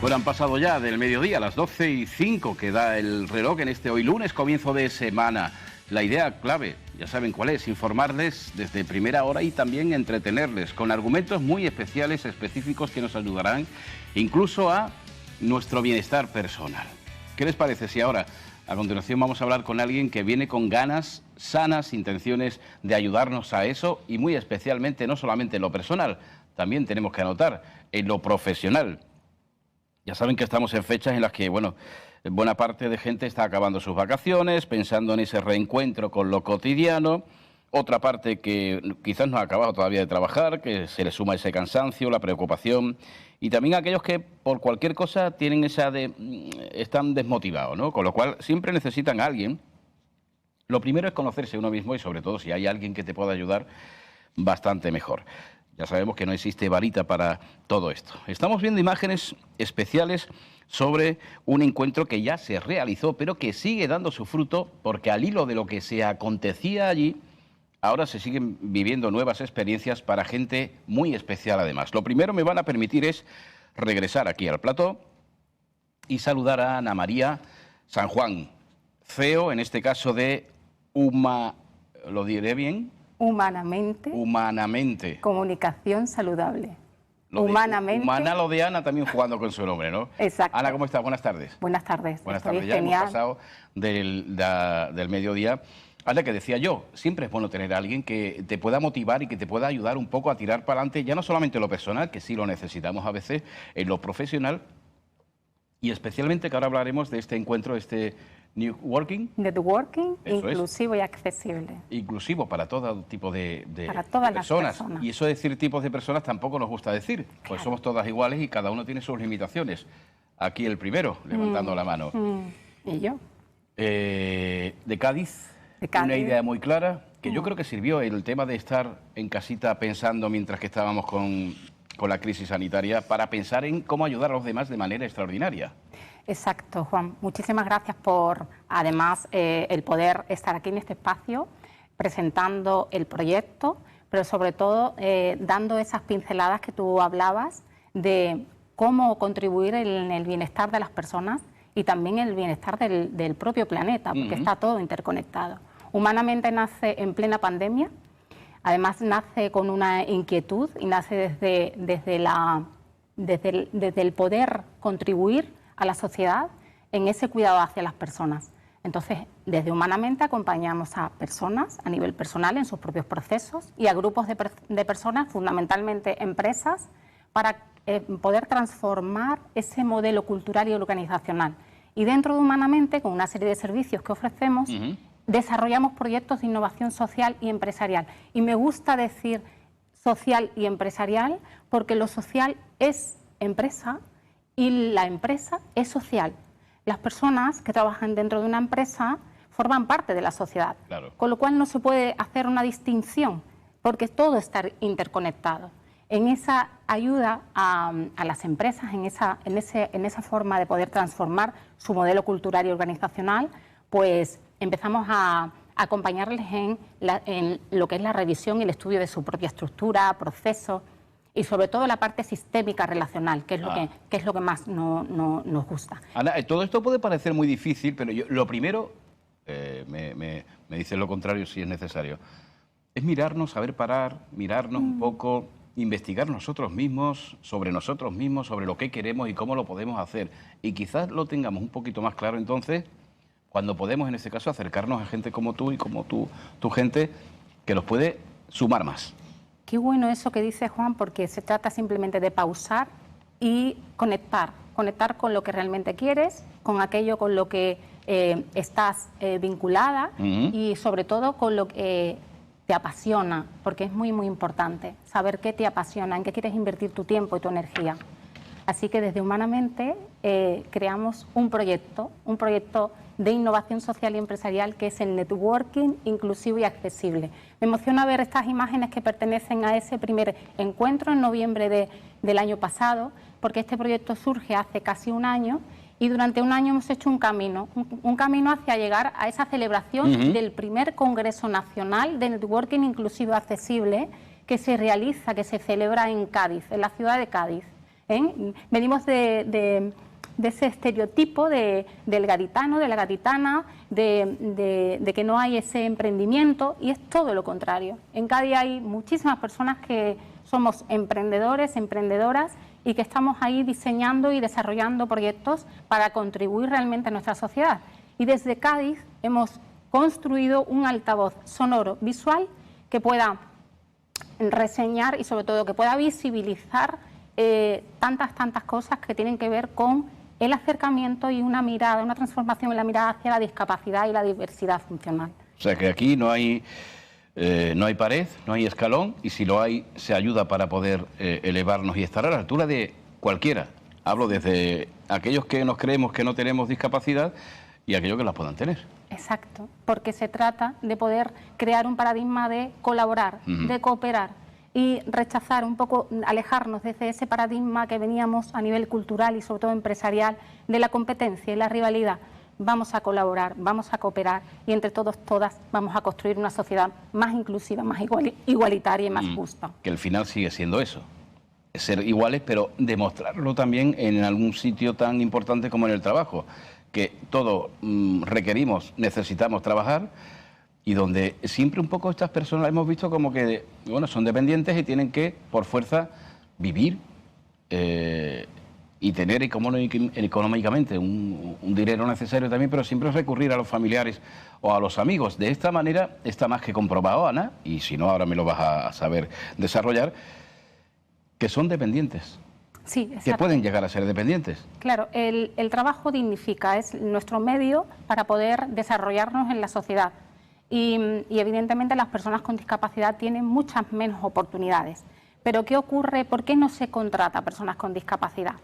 Bueno, han pasado ya del mediodía, a las 12:05, que da el reloj en este hoy lunes, comienzo de semana. La idea clave, ya saben cuál es, informarles desde primera hora y también entretenerles con argumentos muy especiales, específicos que nos ayudarán incluso a nuestro bienestar personal. ¿Qué les parece si ahora, a continuación, vamos a hablar con alguien que viene con ganas, sanas intenciones de ayudarnos a eso y muy especialmente, no solamente en lo personal, también tenemos que anotar en lo profesional. Ya saben que estamos en fechas en las que, bueno, buena parte de gente está acabando sus vacaciones, pensando en ese reencuentro con lo cotidiano. Otra parte que quizás no ha acabado todavía de trabajar, que se le suma ese cansancio, la preocupación. Y también aquellos que por cualquier cosa tienen están desmotivados, ¿no? Con lo cual siempre necesitan a alguien. Lo primero es conocerse uno mismo y sobre todo si hay alguien que te pueda ayudar, bastante mejor. Ya sabemos que no existe varita para todo esto. Estamos viendo imágenes especiales sobre un encuentro que ya se realizó, pero que sigue dando su fruto, porque al hilo de lo que se acontecía allí, ahora se siguen viviendo nuevas experiencias para gente muy especial además. Lo primero me van a permitir es regresar aquí al plató y saludar a Ana María San Juan, CEO, en este caso de ¿lo diré bien? Humanamente. Comunicación saludable. Humanamente. Humana lo de Ana también jugando con su nombre, ¿no? Exacto. Ana, ¿cómo estás? Buenas tardes. Buenas tardes. Buenas tardes. Ya hemos pasado del mediodía. Ahora, que decía yo, siempre es bueno tener a alguien que te pueda motivar y que te pueda ayudar un poco a tirar para adelante, ya no solamente en lo personal, que sí lo necesitamos a veces, en lo profesional, y especialmente que ahora hablaremos de este encuentro, Networking, inclusivo y accesible. Inclusivo para todo tipo de todas personas. Las personas. Y eso de decir tipos de personas tampoco nos gusta decir, pues claro, somos todas iguales y cada uno tiene sus limitaciones. Aquí el primero, levantando la mano. ¿Y yo? De Cádiz, una idea muy clara, que yo creo que sirvió el tema de estar en casita pensando mientras que estábamos con la crisis sanitaria, para pensar en cómo ayudar a los demás de manera extraordinaria. Exacto, Juan. Muchísimas gracias por, además, el poder estar aquí en este espacio presentando el proyecto, pero sobre todo dando esas pinceladas que tú hablabas de cómo contribuir en el bienestar de las personas y también el bienestar del propio planeta, porque está todo interconectado. Humanamente nace en plena pandemia, además nace con una inquietud y nace desde el poder contribuir a la sociedad en ese cuidado hacia las personas. Entonces, desde Humanamente acompañamos a personas a nivel personal en sus propios procesos y a grupos de personas, fundamentalmente empresas, para poder transformar ese modelo cultural y organizacional. Y dentro de Humanamente, con una serie de servicios que ofrecemos, desarrollamos proyectos de innovación social y empresarial. Y me gusta decir social y empresarial porque lo social es empresa y la empresa es social. Las personas que trabajan dentro de una empresa forman parte de la sociedad, claro, con lo cual no se puede hacer una distinción, porque todo está interconectado. En esa ayuda a las empresas, en esa forma de poder transformar su modelo cultural y organizacional, pues empezamos a acompañarles en lo que es la revisión y el estudio de su propia estructura, procesos, y sobre todo la parte sistémica relacional, que es lo que más nos gusta. Ana, todo esto puede parecer muy difícil, pero yo, lo primero, me dice lo contrario si es necesario, es mirarnos, saber parar, mirarnos un poco, investigar nosotros mismos, sobre lo que queremos y cómo lo podemos hacer. Y quizás lo tengamos un poquito más claro entonces, cuando podemos en este caso acercarnos a gente como tú y como tu gente, que nos puede sumar más. Qué bueno eso que dice Juan, porque se trata simplemente de pausar y conectar con lo que realmente quieres, con aquello con lo que estás vinculada y sobre todo con lo que te apasiona, porque es muy, muy importante saber qué te apasiona, en qué quieres invertir tu tiempo y tu energía. Así que desde Humanamente creamos un proyecto de innovación social y empresarial que es el Networking inclusivo y accesible. Me emociona ver estas imágenes que pertenecen a ese primer encuentro en noviembre del año pasado, porque este proyecto surge hace casi un año y durante un año hemos hecho un camino hacia llegar a esa celebración del primer Congreso Nacional de Networking inclusivo y accesible que se realiza, que se celebra en Cádiz, en la ciudad de Cádiz. Venimos de ese estereotipo del gaditano, de la gaditana, de que no hay ese emprendimiento, y es todo lo contrario. En Cádiz hay muchísimas personas que somos emprendedores, emprendedoras, y que estamos ahí diseñando y desarrollando proyectos para contribuir realmente a nuestra sociedad. Y desde Cádiz hemos construido un altavoz sonoro visual que pueda reseñar y sobre todo que pueda visibilizar tantas cosas que tienen que ver con el acercamiento y una mirada, una transformación en la mirada hacia la discapacidad y la diversidad funcional. O sea que aquí no hay pared, no hay escalón, y si lo hay, se ayuda para poder elevarnos y estar a la altura de cualquiera. Hablo desde aquellos que nos creemos que no tenemos discapacidad y aquellos que las puedan tener. Exacto, porque se trata de poder crear un paradigma de colaborar, de cooperar y rechazar un poco, alejarnos desde ese paradigma que veníamos a nivel cultural y sobre todo empresarial de la competencia y la rivalidad. Vamos a colaborar, vamos a cooperar y entre todos, todas, vamos a construir una sociedad más inclusiva, más igualitaria y más justa. Que el final sigue siendo eso, ser iguales, pero demostrarlo también en algún sitio tan importante como en el trabajo, que todos requerimos, necesitamos trabajar, y donde siempre un poco estas personas hemos visto como que, bueno, son dependientes y tienen que, por fuerza, vivir y tener económicamente un dinero necesario también, pero siempre recurrir a los familiares o a los amigos. De esta manera está más que comprobado, Ana, y si no, ahora me lo vas a saber desarrollar, que son dependientes. Sí, exacto. Que pueden llegar a ser dependientes. Claro, el trabajo dignifica, es nuestro medio para poder desarrollarnos en la sociedad. Y evidentemente las personas con discapacidad tienen muchas menos oportunidades. Pero ¿qué ocurre? ¿Por qué no se contrata a personas con discapacidad?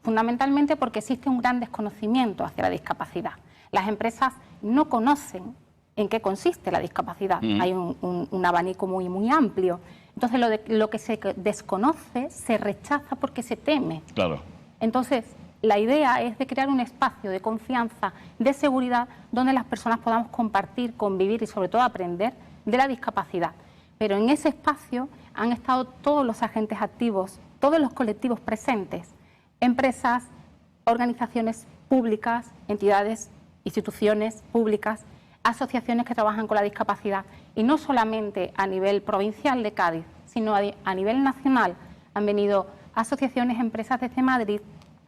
Fundamentalmente porque existe un gran desconocimiento hacia la discapacidad. Las empresas no conocen en qué consiste la discapacidad. Hay un abanico muy amplio. Entonces lo que se desconoce se rechaza porque se teme. Claro. Entonces la idea es de crear un espacio de confianza, de seguridad, donde las personas podamos compartir, convivir y sobre todo aprender de la discapacidad. Pero en ese espacio han estado todos los agentes activos, todos los colectivos presentes, empresas, organizaciones públicas, entidades, instituciones públicas, asociaciones que trabajan con la discapacidad, y no solamente a nivel provincial de Cádiz, sino a nivel nacional. Han venido asociaciones, empresas desde Madrid,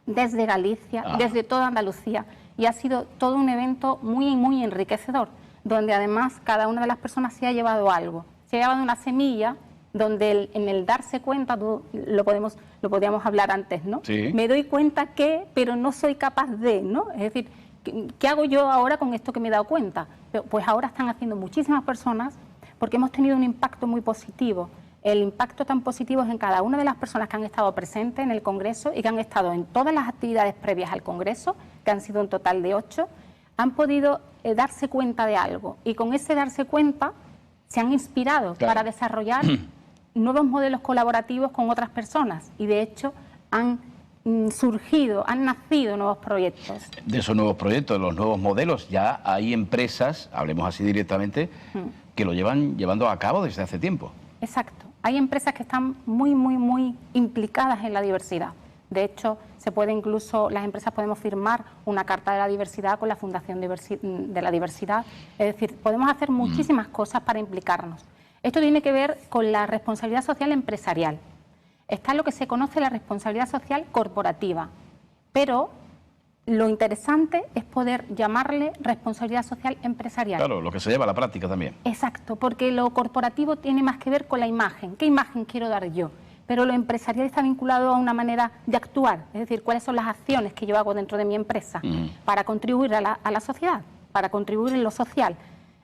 desde Galicia, desde toda Andalucía, y ha sido todo un evento muy enriquecedor, donde además cada una de las personas se ha llevado algo, se ha llevado una semilla, donde en el darse cuenta, lo podíamos hablar antes, ¿no? Sí. Me doy cuenta que, pero no soy capaz de, ¿no? Es decir, ¿qué hago yo ahora con esto que me he dado cuenta? Pues ahora están haciendo muchísimas personas, porque hemos tenido un impacto muy positivo. El impacto tan positivo es en cada una de las personas que han estado presentes en el Congreso y que han estado en todas las actividades previas al Congreso, que han sido un total de 8, han podido darse cuenta de algo, y con ese darse cuenta se han inspirado para desarrollar nuevos modelos colaborativos con otras personas, y de hecho han surgido, han nacido nuevos proyectos. De esos nuevos proyectos, los nuevos modelos, ya hay empresas, hablemos así directamente, que lo llevan llevando a cabo desde hace tiempo. Exacto. Hay empresas que están muy implicadas en la diversidad. De hecho, las empresas podemos firmar una carta de la diversidad con la Fundación de la Diversidad. Es decir, podemos hacer muchísimas cosas para implicarnos. Esto tiene que ver con la responsabilidad social empresarial. Está lo que se conoce la responsabilidad social corporativa, pero lo interesante es poder llamarle responsabilidad social empresarial. Claro, lo que se lleva a la práctica también. Exacto, porque lo corporativo tiene más que ver con la imagen. ¿Qué imagen quiero dar yo? Pero lo empresarial está vinculado a una manera de actuar, es decir, cuáles son las acciones que yo hago dentro de mi empresa para contribuir a la sociedad, para contribuir en lo social.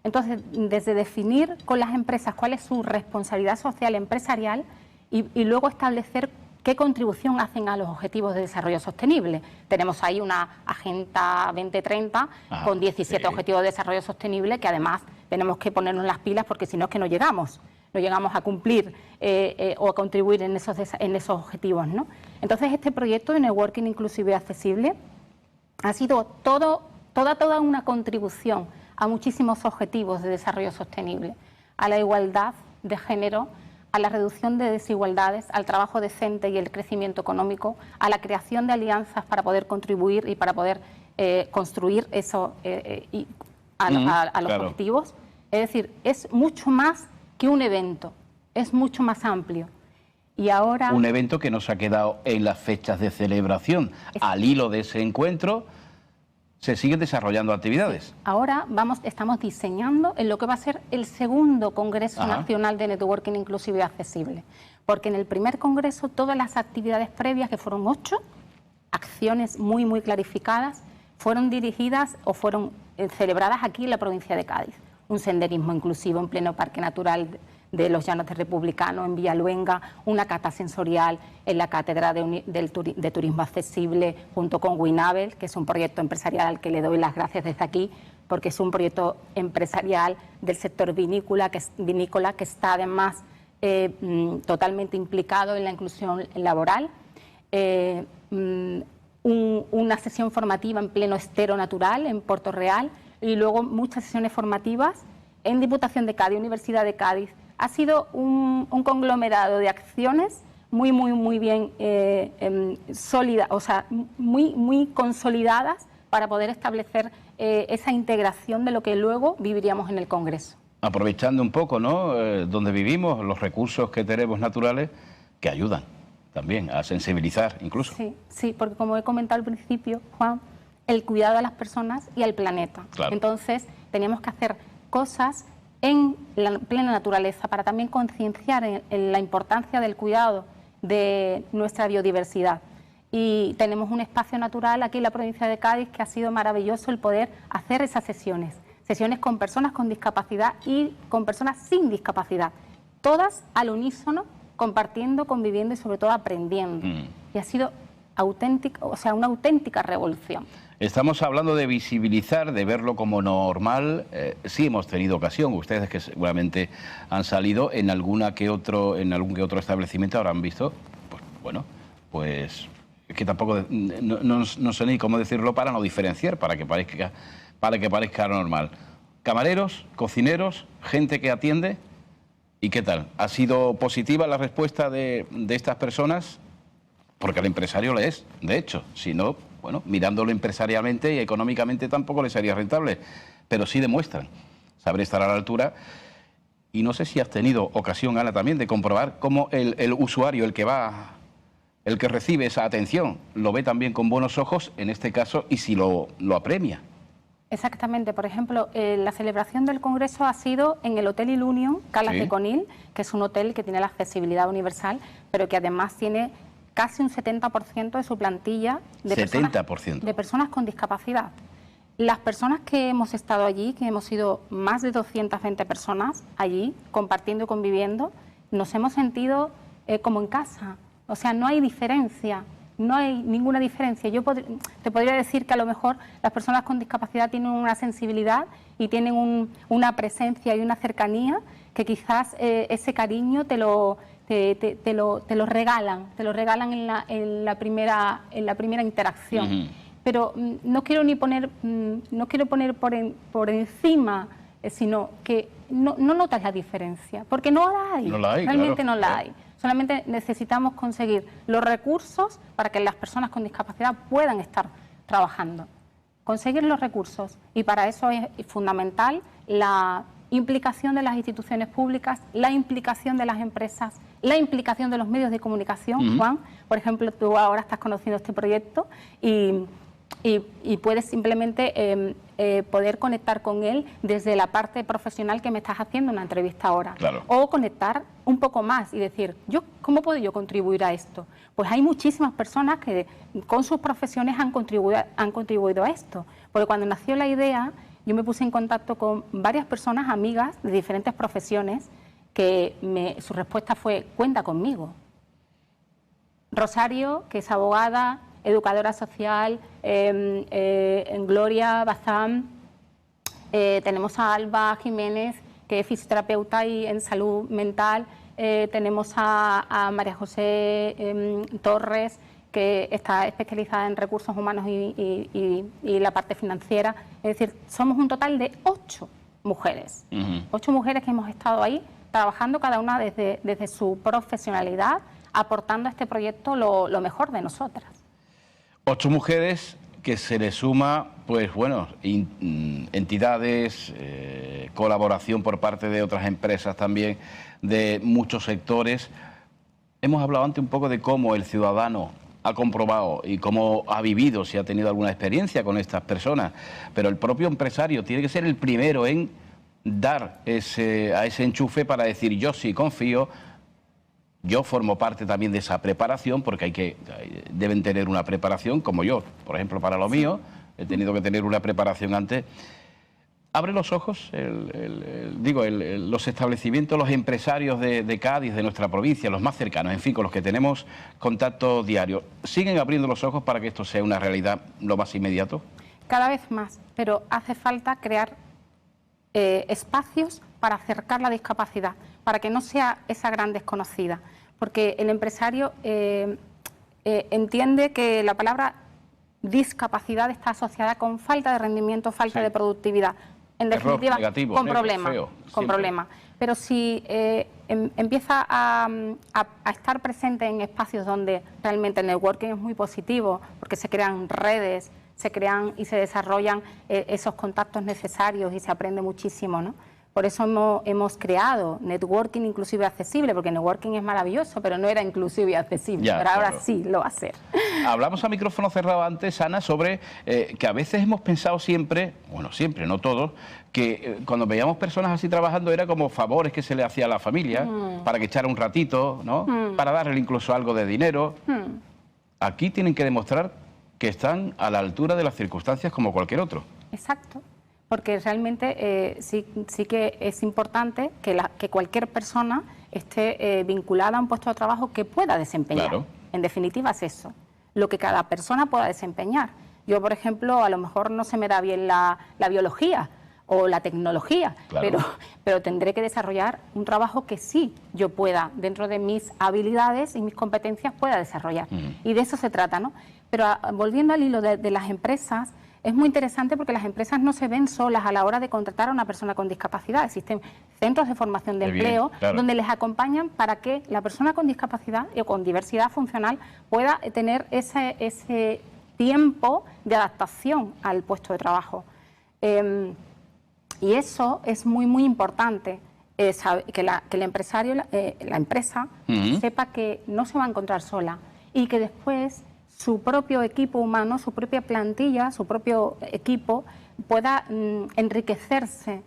Entonces, desde definir con las empresas cuál es su responsabilidad social empresarial y luego establecer qué contribución hacen a los objetivos de desarrollo sostenible. Tenemos ahí una Agenda 2030 con 17 objetivos de desarrollo sostenible que además tenemos que ponernos las pilas, porque si no es que no llegamos a cumplir o a contribuir en esos objetivos, ¿no? Entonces, este proyecto de Networking Inclusivo y Accesible ha sido toda una contribución a muchísimos objetivos de desarrollo sostenible, a la igualdad de género, a la reducción de desigualdades, al trabajo decente y el crecimiento económico, a la creación de alianzas para poder contribuir y para poder construir eso a los objetivos. Es decir, es mucho más que un evento, es mucho más amplio. Y ahora... Un evento que nos ha quedado en las fechas de celebración. Al hilo de ese encuentro se siguen desarrollando actividades. Sí. Ahora estamos diseñando en lo que va a ser el segundo Congreso Nacional de Networking Inclusivo y Accesible. Porque en el primer congreso todas las actividades previas, que fueron 8 acciones muy, muy clarificadas, fueron dirigidas o fueron celebradas aquí en la provincia de Cádiz. Un senderismo inclusivo en pleno Parque Natural de los Llanos del Republicano, en Villaluenga, una cata sensorial en la Cátedra de Turismo Accesible junto con Winabel, que es un proyecto empresarial al que le doy las gracias desde aquí, porque es un proyecto empresarial del sector vinícola que está además totalmente implicado en la inclusión laboral. Una sesión formativa en pleno estero natural en Puerto Real y luego muchas sesiones formativas en Diputación de Cádiz, Universidad de Cádiz. Ha sido un conglomerado de acciones muy bien sólidas, o sea, muy consolidadas para poder establecer esa integración de lo que luego viviríamos en el Congreso. Aprovechando un poco, ¿no?, donde vivimos, los recursos que tenemos naturales que ayudan también a sensibilizar incluso. Sí, porque como he comentado al principio, Juan, el cuidado a las personas y al planeta. Claro. Entonces, teníamos que hacer cosas en la plena naturaleza para también concienciar en la importancia del cuidado de nuestra biodiversidad. Y tenemos un espacio natural aquí en la provincia de Cádiz que ha sido maravilloso el poder hacer esas sesiones con personas con discapacidad y con personas sin discapacidad, todas al unísono, compartiendo, conviviendo y sobre todo aprendiendo. Y ha sido auténtica, o sea, una auténtica revolución. Estamos hablando de visibilizar, de verlo como normal. Sí hemos tenido ocasión, ustedes que seguramente han salido en algún que otro establecimiento habrán visto, pues bueno, pues que tampoco no sé ni cómo decirlo para no diferenciar, para que parezca normal. Camareros, cocineros, gente que atiende. ¿Y qué tal? ¿Ha sido positiva la respuesta de estas personas? Porque al empresario le es, de hecho. Si no, bueno, mirándolo empresarialmente y económicamente tampoco les sería rentable. Pero sí demuestran saber estar a la altura. Y no sé si has tenido ocasión, Ana, también de comprobar cómo el usuario, el que recibe esa atención, lo ve también con buenos ojos, en este caso, y si lo apremia. Exactamente. Por ejemplo, la celebración del Congreso ha sido en el Hotel Ilunion, Calas de Conil, que es un hotel que tiene la accesibilidad universal, pero que además tiene casi un 70% de su plantilla de personas con discapacidad. Las personas que hemos estado allí, que hemos sido más de 220 personas allí, compartiendo y conviviendo, nos hemos sentido como en casa. O sea, no hay diferencia. No hay ninguna diferencia. Yo te podría decir que a lo mejor las personas con discapacidad tienen una sensibilidad y tienen una presencia y una cercanía que quizás ese cariño te lo regalan en la primera interacción. Pero no quiero poner por encima, sino que no notas la diferencia, porque no la hay, realmente claro, no la hay. Solamente necesitamos conseguir los recursos para que las personas con discapacidad puedan estar trabajando. Conseguir los recursos, y para eso es fundamental la implicación de las instituciones públicas, la implicación de las empresas, la implicación de los medios de comunicación. Juan, por ejemplo, tú ahora estás conociendo este proyecto y puedes simplemente poder conectar con él desde la parte profesional que me estás haciendo una entrevista ahora. Claro. O conectar un poco más y decir, ¿cómo puedo yo contribuir a esto? Pues hay muchísimas personas que con sus profesiones han contribuido a esto. Porque cuando nació la idea, yo me puse en contacto con varias personas, amigas de diferentes profesiones, que su respuesta fue, cuenta conmigo. Rosario, que es abogada, educadora social, Gloria Bazán, tenemos a Alba Jiménez, que es fisioterapeuta y en salud mental, tenemos a María José Torres, que está especializada en recursos humanos y la parte financiera. Es decir, somos un total de 8 mujeres, 8 mujeres que hemos estado ahí trabajando cada una desde su profesionalidad, aportando a este proyecto lo mejor de nosotras. 8 mujeres que se le suma, pues bueno, entidades, colaboración por parte de otras empresas también, de muchos sectores. Hemos hablado antes un poco de cómo el ciudadano ha comprobado y cómo ha vivido, si ha tenido alguna experiencia con estas personas, pero el propio empresario tiene que ser el primero en dar a ese enchufe para decir yo sí confío. Yo formo parte también de esa preparación, porque deben tener una preparación, como yo, por ejemplo, para lo mío, he tenido que tener una preparación antes. Abre los ojos, los establecimientos, los empresarios de Cádiz, de nuestra provincia, los más cercanos, en fin, con los que tenemos contacto diario, ¿siguen abriendo los ojos para que esto sea una realidad lo más inmediato? Cada vez más, pero hace falta crear espacios para acercar la discapacidad, para que no sea esa gran desconocida, porque el empresario entiende que la palabra discapacidad está asociada con falta de rendimiento, falta de productividad, en definitiva, negativo, con problemas. Pero si empieza a estar presente en espacios donde realmente el networking es muy positivo, porque se crean redes, se crean y se desarrollan esos contactos necesarios y se aprende muchísimo, ¿no? Por eso hemos creado networking inclusivo y accesible, porque networking es maravilloso, pero no era inclusivo y accesible, pero ahora sí lo va a ser. Hablamos a micrófono cerrado antes, Ana, sobre que a veces hemos pensado siempre, bueno, siempre, no todos, que cuando veíamos personas así trabajando era como favores que se le hacía a la familia, para que echara un ratito, ¿no? Para darle incluso algo de dinero. Aquí tienen que demostrar que están a la altura de las circunstancias como cualquier otro. Exacto. Porque realmente sí que es importante que cualquier persona esté vinculada a un puesto de trabajo que pueda desempeñar. Claro. En definitiva es eso, lo que cada persona pueda desempeñar. Yo, por ejemplo, a lo mejor no se me da bien la biología o la tecnología, claro, pero tendré que desarrollar un trabajo que sí yo pueda, dentro de mis habilidades y mis competencias, pueda desarrollar. Y de eso se trata, ¿no? Pero volviendo al hilo de las empresas, es muy interesante porque las empresas no se ven solas a la hora de contratar a una persona con discapacidad. Existen centros de formación de empleo donde les acompañan para que la persona con discapacidad o con diversidad funcional pueda tener ese tiempo de adaptación al puesto de trabajo. Y eso es muy, muy importante, que el empresario, la empresa, sepa que no se va a encontrar sola y que después su propio equipo humano, su propia plantilla, su propio equipo pueda enriquecerse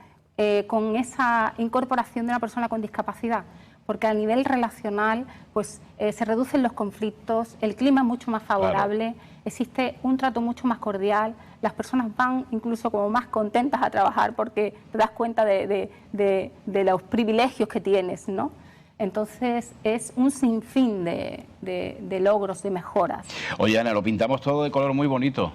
con esa incorporación de una persona con discapacidad, porque a nivel relacional pues se reducen los conflictos, el clima es mucho más favorable, claro, existe un trato mucho más cordial, las personas van incluso como más contentas a trabajar porque te das cuenta de los privilegios que tienes, ¿no? Entonces es un sinfín de logros, de mejoras. Oye, Ana, lo pintamos todo de color muy bonito.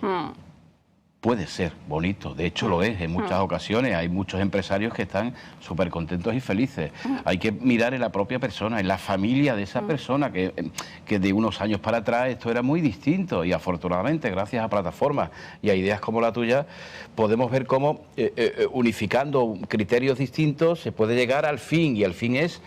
Puede ser bonito, de hecho lo es en muchas ocasiones. Hay muchos empresarios que están súper contentos y felices. Hay que mirar en la propia persona, en la familia de esa persona, que de unos años para atrás esto era muy distinto, y afortunadamente gracias a plataformas y a ideas como la tuya podemos ver cómo unificando criterios distintos se puede llegar al fin, y el fin es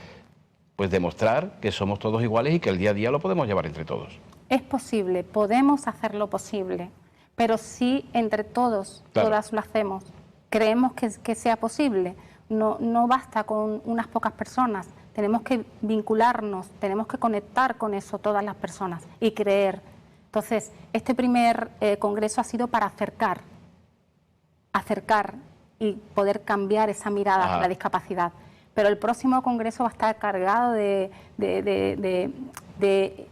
pues demostrar que somos todos iguales y que el día a día lo podemos llevar entre todos. Es posible, podemos hacer lo posible, pero si entre todos, claro, todas lo hacemos, creemos que sea posible, no basta con unas pocas personas, tenemos que vincularnos, tenemos que conectar con eso todas las personas y creer. Entonces, este primer congreso ha sido para acercar y poder cambiar esa mirada a la discapacidad. Pero el próximo congreso va a estar cargado de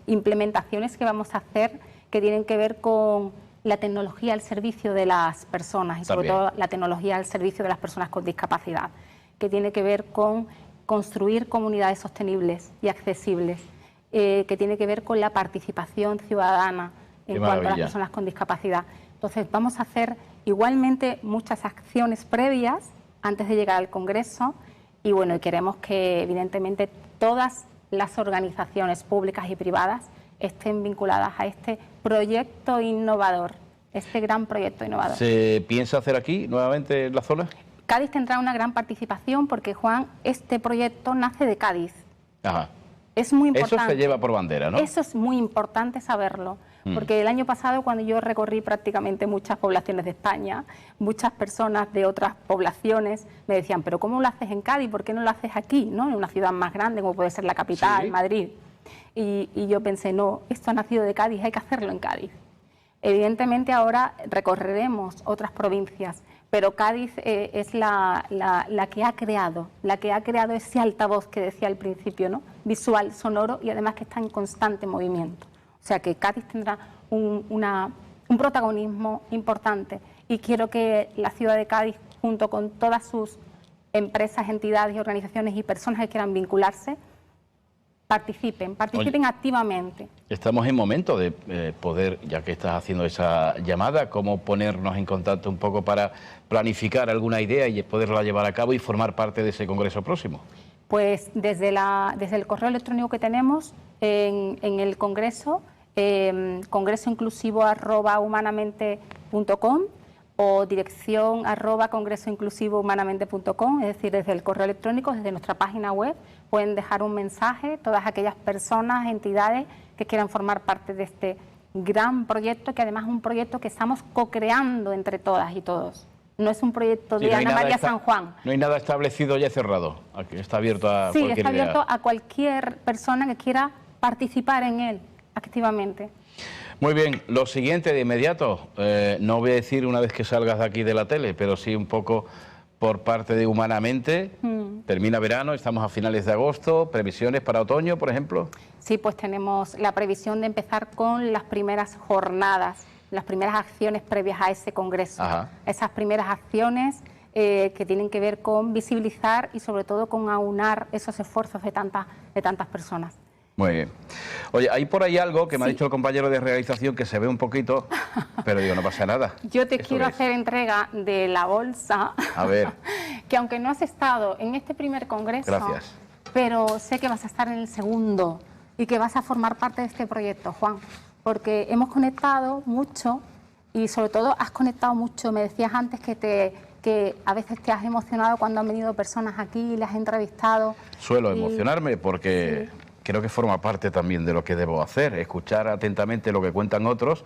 implementaciones que vamos a hacer que tienen que ver con la tecnología al servicio de las personas y sobre todo la tecnología al servicio de las personas con discapacidad, que tiene que ver con construir comunidades sostenibles y accesibles, que tiene que ver con la participación ciudadana en cuanto a las personas con discapacidad. Entonces vamos a hacer igualmente muchas acciones previas antes de llegar al congreso. Y bueno, queremos que evidentemente todas las organizaciones públicas y privadas estén vinculadas a este proyecto innovador, este gran proyecto innovador. ¿Se piensa hacer aquí nuevamente en la zona? Cádiz tendrá una gran participación porque, Juan, este proyecto nace de Cádiz. Ajá. Es muy importante. Eso se lleva por bandera, ¿no? Eso es muy importante saberlo, porque el año pasado, cuando yo recorrí prácticamente muchas poblaciones de España, muchas personas de otras poblaciones me decían, pero ¿cómo lo haces en Cádiz? ¿Por qué no lo haces aquí, ¿no? En una ciudad más grande como puede ser la capital, Sí. Madrid. Y yo pensé, no, esto ha nacido de Cádiz, hay que hacerlo en Cádiz. Evidentemente ahora recorreremos otras provincias, pero Cádiz es la que ha creado ese altavoz que decía al principio, ¿no? Visual, sonoro y además que está en constante movimiento. O sea que Cádiz tendrá un protagonismo importante y quiero que la ciudad de Cádiz, junto con todas sus empresas, entidades, organizaciones y personas que quieran vincularse, participen activamente. Estamos en momento de poder, ya que estás haciendo esa llamada, cómo ponernos en contacto un poco para planificar alguna idea y poderla llevar a cabo y formar parte de ese congreso próximo. Pues desde el correo electrónico que tenemos en el congreso, congresoinclusivo@humanamente.com o dirección @congresoinclusivohumanamente.com, es decir, desde el correo electrónico, desde nuestra página web, pueden dejar un mensaje todas aquellas personas, entidades que quieran formar parte de este gran proyecto, que además es un proyecto que estamos co-creando entre todas y todos. No es un proyecto de Ana María San Juan. No hay nada establecido ya cerrado, está abierto a cualquier idea. Sí, está abierto a cualquier persona que quiera participar en él activamente. Muy bien, lo siguiente de inmediato, no voy a decir una vez que salgas de aquí de la tele, pero sí un poco por parte de Humanamente. Termina verano, estamos a finales de agosto, previsiones para otoño, por ejemplo. Sí, pues tenemos la previsión de empezar con las primeras jornadas, las primeras acciones previas a ese congreso. Ajá. Esas primeras acciones que tienen que ver con visibilizar y sobre todo con aunar esos esfuerzos de tantas personas. Muy bien. Oye, hay por ahí algo que me ha dicho el compañero de realización que se ve un poquito, pero digo, no pasa nada. Yo te quiero hacer entrega de la bolsa. A ver. Que aunque no has estado en este primer congreso, Gracias, pero sé que vas a estar en el segundo y que vas a formar parte de este proyecto, Juan, porque hemos conectado mucho y sobre todo has conectado mucho. Me decías antes que a veces te has emocionado cuando han venido personas aquí y les has entrevistado. Suelo emocionarme porque creo que forma parte también de lo que debo hacer, escuchar atentamente lo que cuentan otros,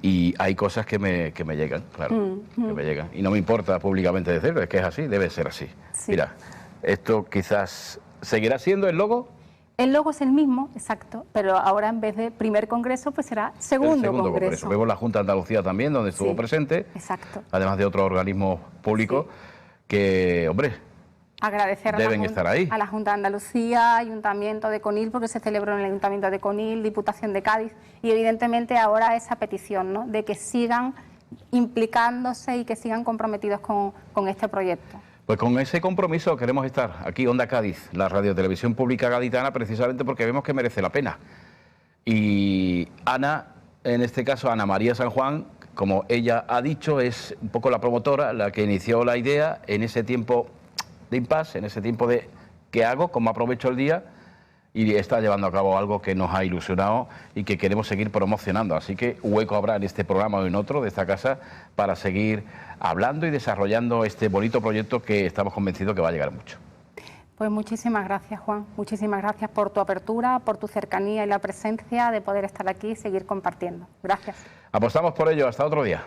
y hay cosas que me llegan, claro, que me llegan. Y no me importa públicamente decirlo, es que es así, debe ser así. Sí. Mira, esto quizás seguirá siendo el logo. El logo es el mismo, exacto, pero ahora en vez de primer congreso, pues será segundo congreso. Vemos la Junta de Andalucía también, donde estuvo presente, exacto. Además de otros organismos públicos que, hombre, agradecer deben estar ahí. A la Junta de Andalucía, Ayuntamiento de Conil, porque se celebró en el Ayuntamiento de Conil, Diputación de Cádiz, y evidentemente ahora esa petición, ¿no?, de que sigan implicándose y que sigan comprometidos con este proyecto. Pues con ese compromiso queremos estar aquí, Onda Cádiz, la radiotelevisión pública gaditana, precisamente porque vemos que merece la pena. Y Ana, en este caso Ana María San Juan, como ella ha dicho, es un poco la promotora, la que inició la idea en ese tiempo de impasse, en ese tiempo de ¿qué hago?, cómo aprovecho el día, y está llevando a cabo algo que nos ha ilusionado y que queremos seguir promocionando. Así que hueco habrá en este programa o en otro de esta casa para seguir hablando y desarrollando este bonito proyecto que estamos convencidos que va a llegar mucho. Pues muchísimas gracias, Juan. Muchísimas gracias por tu apertura, por tu cercanía y la presencia de poder estar aquí y seguir compartiendo. Gracias. Apostamos por ello. Hasta otro día.